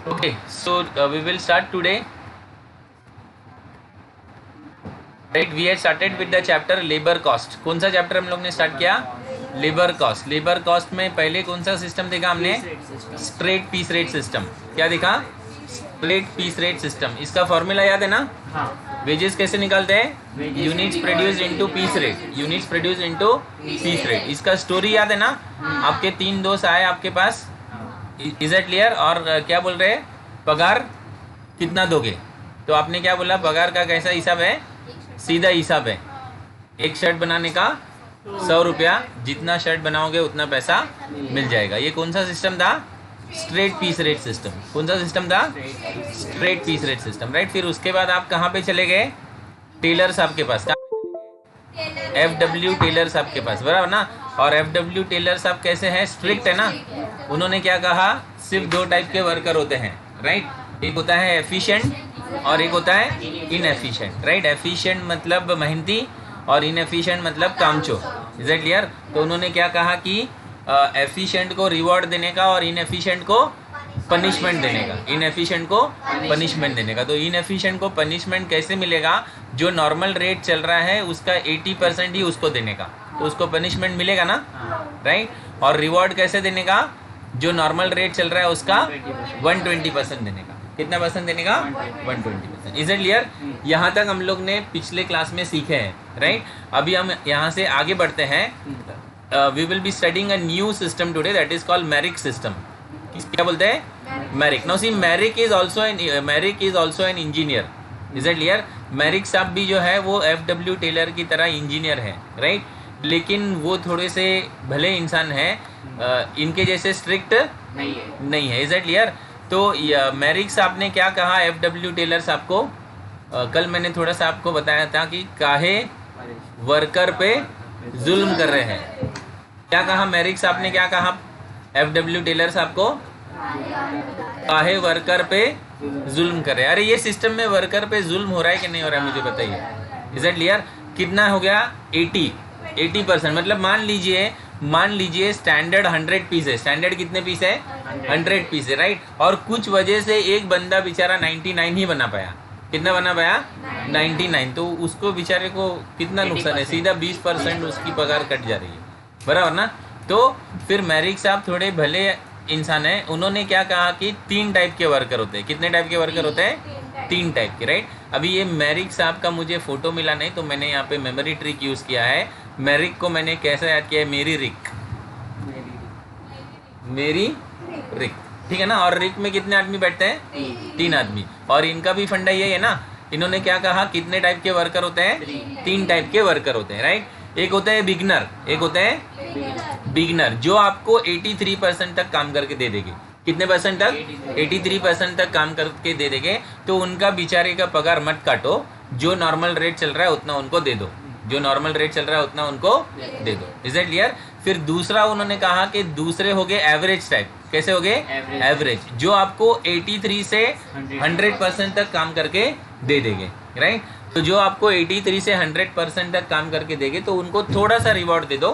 Okay, so we will start today. Right, we had started with the chapter labor cost. कौन सा chapter हम लोग ने start किया? Labour cost. लेबर कॉस्ट में पहले कौन सा सिस्टम देखा हमने? Straight piece rate system. क्या देखा? Straight piece rate system. इसका फॉर्मूला याद है ना? हाँ. वेजेस कैसे निकालते हैं? Units produce into piece rate. Units produce into piece rate. इसका स्टोरी याद है ना? आपके 3 दोस्त आए आपके पास. Is it clear? और क्या बोल रहे हैं? पगार कितना दोगे? तो आपने क्या बोला? पगार का कैसा हिसाब है? सीधा हिसाब है. एक शर्ट बनाने का 100 रुपया. जितना शर्ट बनाओगे उतना पैसा मिल जाएगा. ये कौन सा सिस्टम था? Straight piece rate system. कौन सा सिस्टम था? Straight piece rate system. Right. फिर उसके बाद आप कहाँ पे चले गए? टेलर साहब के पास. FW टेलर साहब के पास, बराबर ना? और FW टेलर साहब कैसे हैं? स्ट्रिक्ट है ना? उन्होंने क्या कहा? सिर्फ 2 टाइप के वर्कर होते हैं. राइट. एक होता है एफिशिएंट और एक होता है इनएफिशिएंट. राइट. एफिशिएंट मतलब मेहनती और इनएफिशिएंट मतलब कामचोर. Is it clear? तो उन्होंने क्या कहा कि एफिशिएंट को रिवॉर्ड देने का और इनएफिशिएंट को पनिशमेंट देने का. इनएफिशिएंट को पनिशमेंट देने का. तो इनएफिशिएंट को पनिशमेंट कैसे मिलेगा? जो नॉर्मल रेट चल रहा है उसका 80% ही उसको देने का. तो उसको पनिशमेंट मिलेगा ना? राइट. और रिवॉर्ड कैसे देने का? जो नॉर्मल रेट चल रहा है उसका 120% देने का. कितना परसेंट देने का? 120%. Is it clear? यहाँ तक हम लोग ने पिछले क्लास में सीखे हैं. राइट. अभी हम यहाँ से आगे बढ़ते हैं. We will be studying a new system today that is called Merrick system. क्या बोलते हैं? Merrick. Now see, Merrick is also an engineer. Is it clear? Merrick साहब भी जो है वो FW टेलर की तरह इंजीनियर है. राइट. लेकिन वो थोड़े से भले इंसान हैं. इनके जैसे स्ट्रिक्ट नहीं है. Is it clear? तो मैरिक साहब ने क्या कहा FW टेलर साहब को? कल मैंने थोड़ा सा आपको बताया था कि काहे वर्कर पे जुल्म कर रहे हैं. क्या कहा मैरिक साहब ने? क्या कहा FW टेलर साहब को? काहे वर्कर पे जुल्म कर रहे हैं. अरे ये सिस्टम में वर्कर पे जुल्म हो रहा है कि नहीं हो रहा है मुझे बताइए. Is it clear? कितना हो गया? 80%. मतलब मान लीजिए स्टैंडर्ड 100 पीस है. स्टैंडर्ड कितने पीस है? 100 पीस है. राइट. और कुछ वजह से एक बंदा बेचारा 99 ही बना पाया. कितना बना पाया? 99. तो उसको बेचारे को कितना नुकसान है? सीधा 20% उसकी पगार कट जा रही है. बराबर ना? तो फिर मैरिक साहब थोड़े भले इंसान है. उन्होंने क्या कहा कि 3 टाइप के वर्कर होते हैं. कितने टाइप के वर्कर होते हैं? 3 टाइप के. राइट. अभी ये मैरिक साहब का मुझे फोटो मिला नहीं तो मैंने यहाँ पे मेमोरी ट्रिक यूज़ किया है. मैरिक को मैंने कैसे याद किया है? मेरी रिक. ठीक है ना? और रिक में कितने आदमी बैठते हैं? 3 आदमी. और इनका भी फंडा यही है ना? इन्होंने क्या कहा? कितने टाइप के वर्कर होते हैं? 3 टाइप के वर्कर होते हैं. राइट. एक होता है बिगनर. एक होता है बिगनर जो आपको 83% तक काम करके दे देंगे. कितने परसेंट तक? 83% तक काम करके दे देंगे. तो उनका बेचारे का पगार मत काटो. जो नॉर्मल रेट चल रहा है उतना उनको दे दो. जो नॉर्मल रेट चल रहा है उतना उनको दे दो. Is it clear? फिर दूसरा उन्होंने कहा कि दूसरे हो गए एवरेज टाइप. कैसे हो गए? एवरेज. जो आपको 83 से 100% तक काम करके दे देंगे. राइट. तो जो आपको 83 से 100% तक काम करके देंगे तो उनको थोड़ा सा रिवॉर्ड दे दो.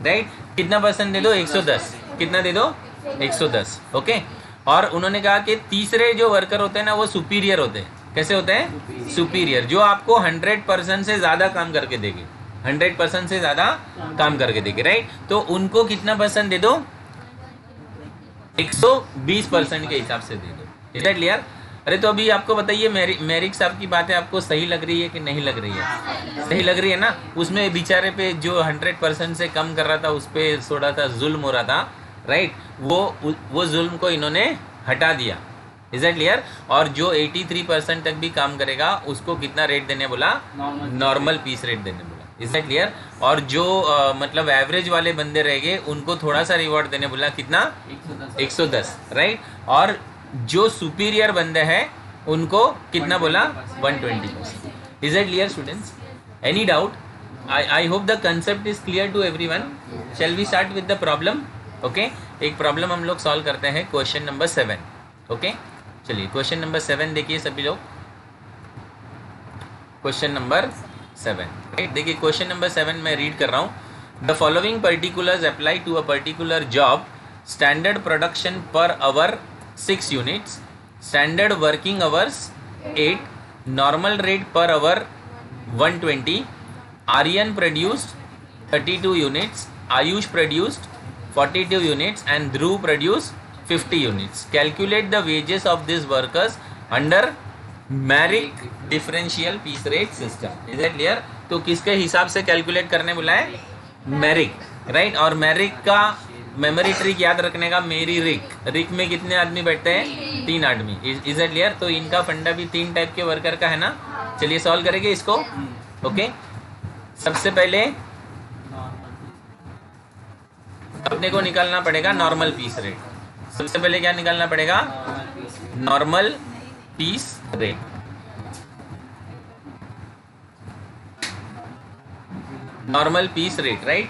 राइट. कितना परसेंट दे दो? 110. कितना दे दो? 110. ओके. और उन्होंने कहा कि तीसरे जो वर्कर होते हैं ना वो सुपीरियर होते हैं. कैसे होते हैं? सुपीरियर. जो आपको 100% से ज़्यादा काम करके देंगे. 100% से ज़्यादा काम करके देंगे. राइट. तो उनको कितना परसेंट दे दो? 120% के हिसाब से दे दो. Is that clear? अरे तो अभी आपको बताइए मैरिक साहब की बातें आपको सही लग रही है कि नहीं लग रही है? सही लग रही है ना? उसमें बेचारे पे जो 100% से कम कर रहा था उस पर थोड़ा सा जुल्म हो रहा था. राइट. वो जुल्म को इन्होंने हटा दिया. Is it clear? और जो 83% तक भी काम करेगा उसको कितना रेट देने बोला? नॉर्मल पीस रेट देने बोला. Is it clear? और जो मतलब एवरेज वाले बंदे रहेंगे उनको थोड़ा सा रिवॉर्ड देने बोला. कितना? 110. राइट. और जो सुपीरियर बंदे हैं उनको कितना बोला? 120%. Is it clear students? Any doubt? I hope the concept is clear to everyone. Shall we start with the problem? Okay. एक प्रॉब्लम हम लोग सॉल्व करते हैं. Question number 7. ओके. चलिए क्वेश्चन नंबर 7 देखिए सभी लोग. Question number 7. देखिए क्वेश्चन नंबर 7 मैं रीड कर रहा हूँ. The following particulars apply to a particular job. Standard production per hour 6 units. Standard working hours 8, normal rate per hour 120, Aryan produced 32 units, Ayush produced 42 units and Dhruv produced 50 units. Calculate the wages of this workers under Merrick differential piece rate system. Is it clear? तो किसके हिसाब से calculate करने बोला है? Merrick, right. और Merrick का memory trick याद रखने का, मेरी रिक में कितने आदमी बैठते हैं? 3 आदमी. Is it clear? तो इनका फंडा भी 3 टाइप के वर्कर का है ना. चलिए सॉल्व करेंगे इसको. ओके, सबसे पहले अपने को निकालना पड़ेगा नॉर्मल पीस रेट. सबसे पहले क्या निकालना पड़ेगा? Normal piece rate. Normal piece rate, right.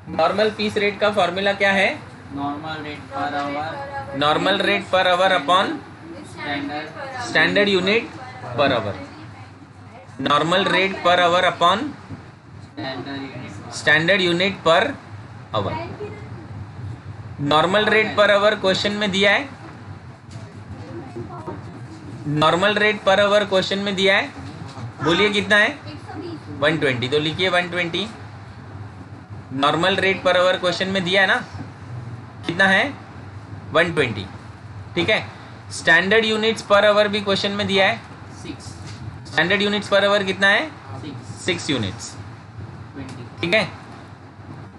Normal piece rate का फॉर्मूला क्या है? Normal rate per hour. Normal rate per hour upon standard unit per hour. Normal rate per hour upon standard unit per hour. Normal rate per hour question में दिया है. Normal rate per hour question में दिया है. बोलिए कितना है? 120. तो लिखिए 120. Normal rate per hour question में दिया है ना. कितना है? 120. ठीक है. स्टैंडर्ड यूनिट्स पर आवर भी क्वेश्चन में दिया है. 6. स्टैंडर्ड यूनिट्स पर आवर कितना है? 6 यूनिट्स. 20. ठीक है.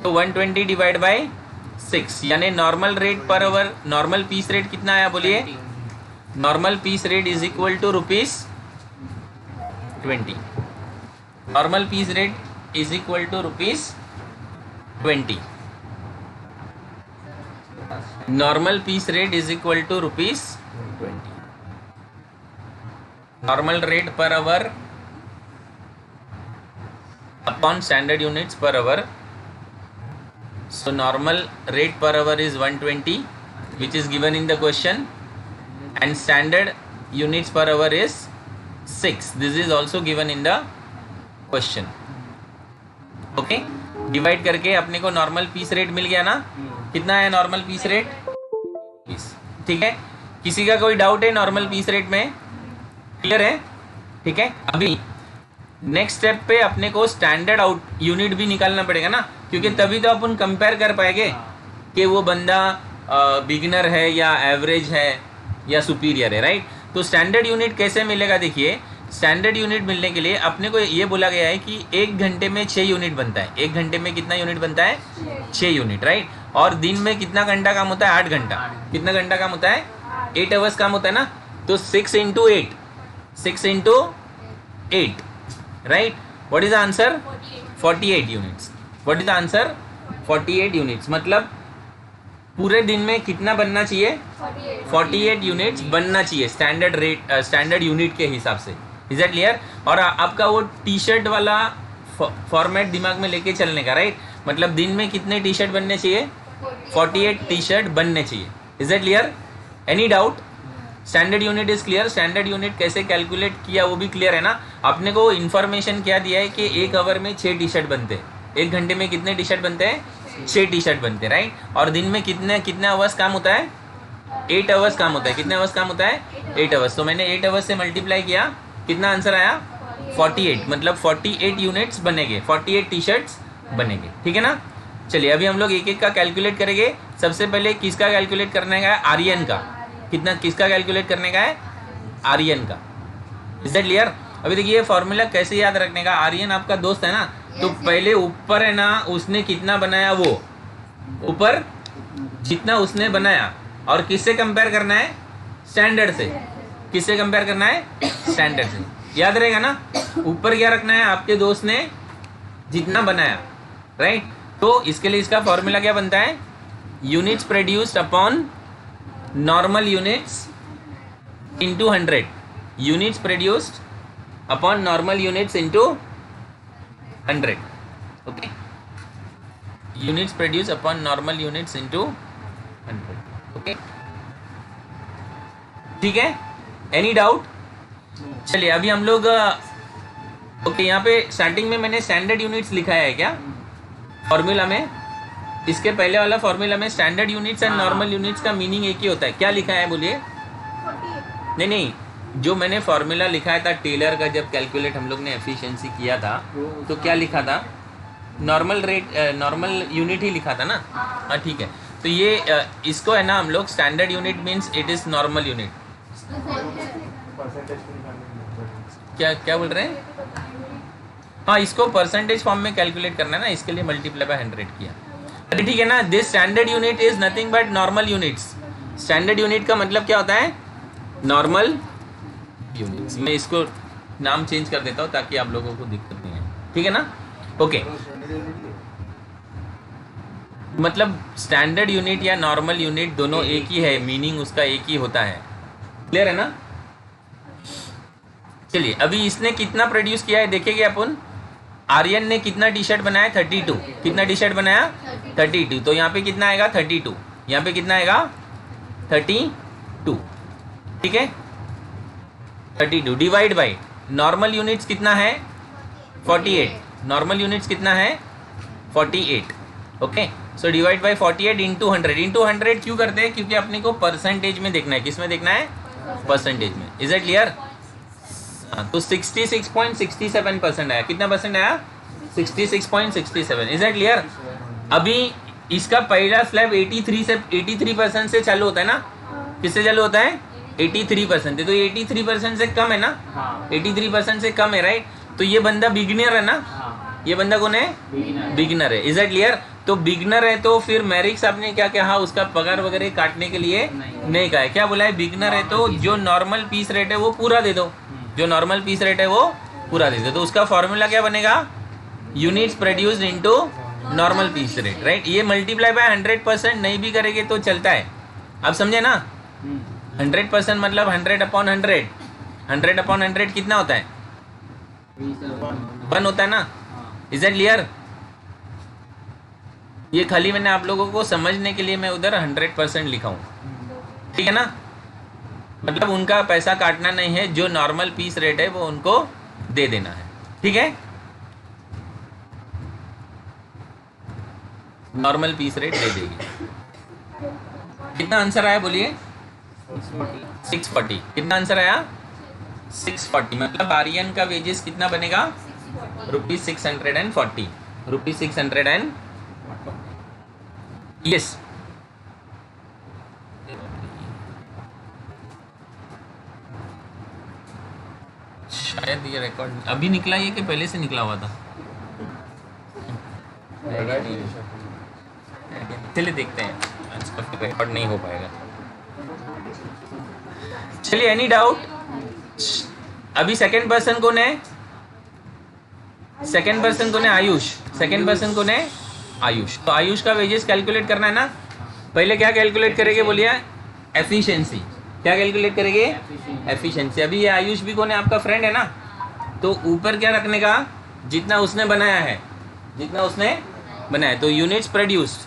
तो 120 डिवाइड बाय 6 यानी normal rate per hour, normal piece rate कितना आया? बोलिए. Normal piece rate is equal to rupees 20. Normal piece rate is equal to rupees 20. Normal piece rate is equal to rupees 20. Normal rate per hour upon standard units per hour. So normal rate per hour is 120, which is given in the question, and standard units per hour is 6. This is also given in the question. Okay, divide करके अपने को normal piece rate मिल गया ना. कितना है normal piece rate? 20. ठीक है. किसी का कोई डाउट है नॉर्मल पीस रेट में? क्लियर है? ठीक है. अभी नेक्स्ट स्टेप पे अपने को स्टैंडर्ड आउट यूनिट भी निकालना पड़ेगा ना, क्योंकि तभी तो अपन कंपेयर कर पाएंगे कि वो बंदा बिगिनर है या एवरेज है या सुपीरियर है, राइट. तो स्टैंडर्ड यूनिट कैसे मिलेगा? देखिए, स्टैंडर्ड यूनिट मिलने के लिए अपने को ये बोला गया है कि 1 घंटे में 6 यूनिट बनता है. 1 घंटे में कितना यूनिट बनता है? 6 यूनिट, राइट. और दिन में कितना घंटा काम होता है? 8 घंटा. कितना घंटा काम होता है? 8 आवर्स काम होता है ना. तो 6 into 8, 6 into 8, right? What is the answer? 48 units. What is the answer? 48 units. मतलब पूरे दिन में कितना बनना चाहिए? 48 यूनिट्स बनना चाहिए स्टैंडर्ड रेट, स्टैंडर्ड यूनिट के हिसाब से. Is that clear? और आपका वो टी शर्ट वाला फॉर्मेट दिमाग में लेके चलने का, राइट. मतलब दिन में कितने टी शर्ट बनने चाहिए? 48 टी शर्ट बनने चाहिए. Is that clear? Any doubt? Standard unit is clear. Standard unit कैसे कैलकुलेट किया वो भी क्लियर है ना. अपने को इन्फॉर्मेशन क्या दिया है कि 1 आवर में 6 टी शर्ट बनते हैं. 1 घंटे में कितने टी शर्ट बनते हैं? 6 टी शर्ट बनते हैं, राइट. और दिन में कितने आवर्स काम होता है? 8 आवर्स काम होता है. कितने आवर्स काम होता है? 8 आवर्स. तो मैंने 8 आवर्स से मल्टीप्लाई किया. कितना आंसर आया? 48. मतलब 48 यूनिट्स बनेंगे, 48 टी शर्ट्स बनेंगे. ठीक है ना. चलिए अभी हम लोग एक एक का कैलकुलेट करेंगे. सबसे पहले किसका कैलकुलेट करने का है? आर्यन का. कितना, किसका कैलकुलेट करने का है? आर्यन का. Is that clear? अभी देखिए फॉर्मूला कैसे याद रखने का. आर्यन आपका दोस्त है ना, तो पहले ऊपर है ना, उसने कितना बनाया वो ऊपर जितना उसने बनाया, और किससे कंपेयर करना है? स्टैंडर्ड से. किससे कंपेयर करना है? स्टैंडर्ड से. याद रहेगा ना. ऊपर क्या रखना है? आपके दोस्त ने जितना बनाया, राइट. तो इसके लिए इसका फॉर्मूला क्या बनता है? Units produced upon normal units into 100. Units produced upon normal units into 100. Okay. Units produce upon normal units into 100. Okay. ठीक है. Any doubt? चलिए अभी हम लोग ओके, यहाँ पे स्टार्टिंग में मैंने स्टैंडर्ड यूनिट्स लिखा है क्या फॉर्मूला में? इसके पहले वाला फॉर्मूला में standard units and normal units का मीनिंग एक ही होता है. क्या लिखा है बोलिए? नहीं नहीं, जो मैंने फॉर्मूला लिखाया था टेलर का, जब कैलकुलेट हम लोग ने एफिशिएंसी किया था तो क्या लिखा था? नॉर्मल रेट, नॉर्मल यूनिट ही लिखा था ना। हाँ ठीक है, तो ये इसको है ना हम लोग standard unit means it is normal unit. क्या क्या बोल रहे हैं? हाँ, इसको परसेंटेज फॉर्म में कैलकुलेट करना है ना, इसके लिए मल्टीप्लाई बाय 100 किया। अरे ठीक है ना, this standard unit is nothing but normal units. Standard unit का मतलब क्या होता है? Normal units. मैं इसको नाम चेंज कर देता हूँ ताकि आप लोगों को दिक्कत नहीं है, ठीक है ना? ओके, मतलब स्टैंडर्ड यूनिट या नॉर्मल यूनिट दोनों एक ही है, मीनिंग उसका एक ही होता है। क्लियर है ना? चलिए, अभी इसने कितना प्रोड्यूस किया है देखेंगे अपन। आर्यन ने कितना टी शर्ट बनाया? 32। कितना टी शर्ट बनाया? 32। तो यहाँ पे कितना आएगा? 32। यहाँ पे कितना आएगा? 32। ठीक है, 32 डिवाइड बाई नॉर्मल यूनिट्स कितना है? 48। नॉर्मल यूनिट्स कितना है? 48। Okay, so divide by 48 into 100। Into 100 क्यों करते हैं? क्योंकि अपने को परसेंटेज में देखना है। किस में देखना है? परसेंटेज में। Is it clear? तो 66.67% आया। कितना परसेंट आया? 66.67। Is it clear? अभी इसका पहला स्लैब 83% से चालू होता है ना। किससे चालू होता है? 83%। तो 83% से कम है ना? 83% से कम है, राइट? तो ये बंदा बिगिनर है ना। ये बंदा कौन है? बिगिनर है। Is it clear? तो बिगिनर है तो फिर मैरिक साहब ने क्या कहा? उसका पगार वगैरह काटने के लिए नहीं कहा है। क्या बोला है? बिगिनर है तो जो नॉर्मल पीस रेट है वो पूरा दे दो। जो नॉर्मल पीस रेट है वो पूरा दे दो। तो उसका फॉर्मूला क्या बनेगा? Units produced into normal piece rate, right? ये मल्टीप्लाई बाय 100% नहीं भी करेंगे तो चलता है। आप समझे ना? 100% मतलब 100/100। 100/100 कितना होता है? 1 होता है ना। Is it clear? ये खाली मैंने आप लोगों को समझने के लिए मैं उधर 100% लिखा हूँ, ठीक है ना? मतलब उनका पैसा काटना नहीं है, जो नॉर्मल पीस रेट है वो उनको दे देना है, ठीक है? नॉर्मल पीस रेट दे देगी। कितना आंसर आया बोलिए? 640। कितना आंसर आया? 640। मतलब आर्यन का वेजेस कितना बनेगा? ₹640। ₹600 यस। शायद ये रिकॉर्ड अभी निकला है कि पहले से निकला हुआ था? चलिए देखते हैं, आज का फिर रिकॉर्ड नहीं हो पाएगा। चलिए, एनी डाउट? अभी सेकंड पर्सन कौन है? सेकंड पर्सन कौन है? आयुष। सेकंड पर्सन कौन है? आयुष। तो आयुष का वेजेस कैलकुलेट करना है ना। पहले क्या कैलकुलेट करेंगे बोलिए? एफिशिएंसी। क्या कैलकुलेट करेंगे? एफिशिएंसी। अभी ये आयुष भी कौन है? आपका फ्रेंड है ना। तो ऊपर क्या रखने का? जितना उसने बनाया है, जितना उसने बनाया। तो units produced,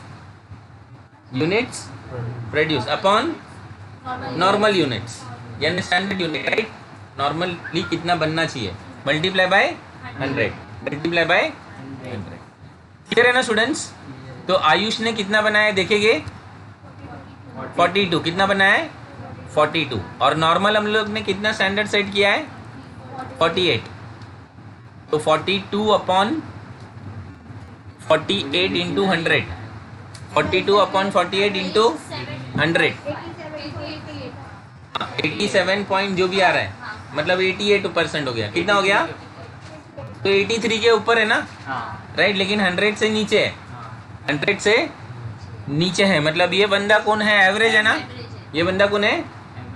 units produce upon normal units यानी स्टैंडर्ड यूनिट, राइट? नॉर्मली कितना बनना चाहिए? Multiply by 100। Multiply by 100। Clear है ना स्टूडेंट्स? तो आयुष ने कितना बनाया है देखेंगे? 42। कितना बनाया है? 42। और नॉर्मल हम लोग ने कितना स्टैंडर्ड सेट किया है? 48। तो 42/48 इंटू 100। 42/48 इंटू 100। 87 पॉइंट जो भी आ रहा है, मतलब 88% हो गया। कितना हो गया? तो 83 के ऊपर है ना, राइट? लेकिन 100 से नीचे है। 100 से नीचे है, मतलब ये बंदा कौन है? एवरेज है ना। ये बंदा कौन है?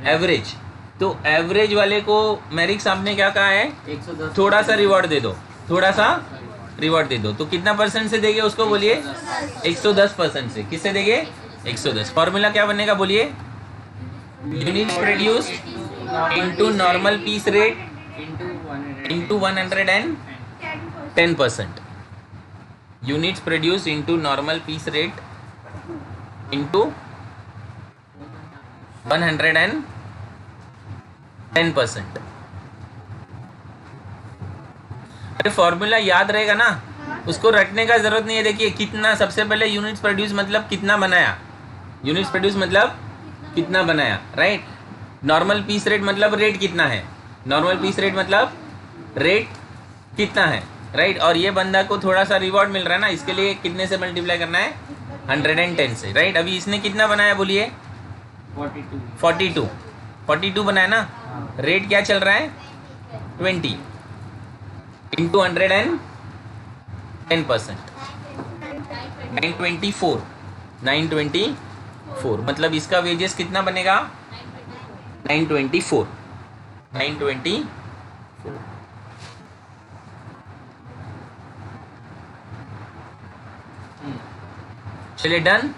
एवरेज। तो एवरेज वाले को मैरिक साहब ने क्या कहा है? 110। थोड़ा सा रिवॉर्ड दे दो, थोड़ा सा रिवॉर्ड दे दो। तो कितना परसेंट से देंगे उसको बोलिए? 110% से। किससे देंगे? 110। फॉर्मूला क्या बनेगा बोलिए? Units produced into normal piece rate into 110%। Units produced into normal piece rate into 110%। अरे फॉर्मूला याद रहेगा ना, उसको रटने का जरूरत नहीं है। देखिए कितना, सबसे पहले यूनिट्स प्रोड्यूस मतलब कितना बनाया। यूनिट्स प्रोड्यूस मतलब कितना बनाया, राइट? नॉर्मल पीस रेट मतलब रेट कितना है, नॉर्मल पीस रेट मतलब रेट कितना है, राइट। और ये बंदा को थोड़ा सा रिवॉर्ड मिल रहा है ना, इसके लिए कितने से मल्टीप्लाई करना है, 110 से, राइट। अभी इसने कितना बनाया बोलिए, 42 42 बनाया ना। रेट क्या चल रहा है, 20 इंटू 110%, 924 मतलब इसका वेजेस कितना बनेगा, 924। चलिए डन।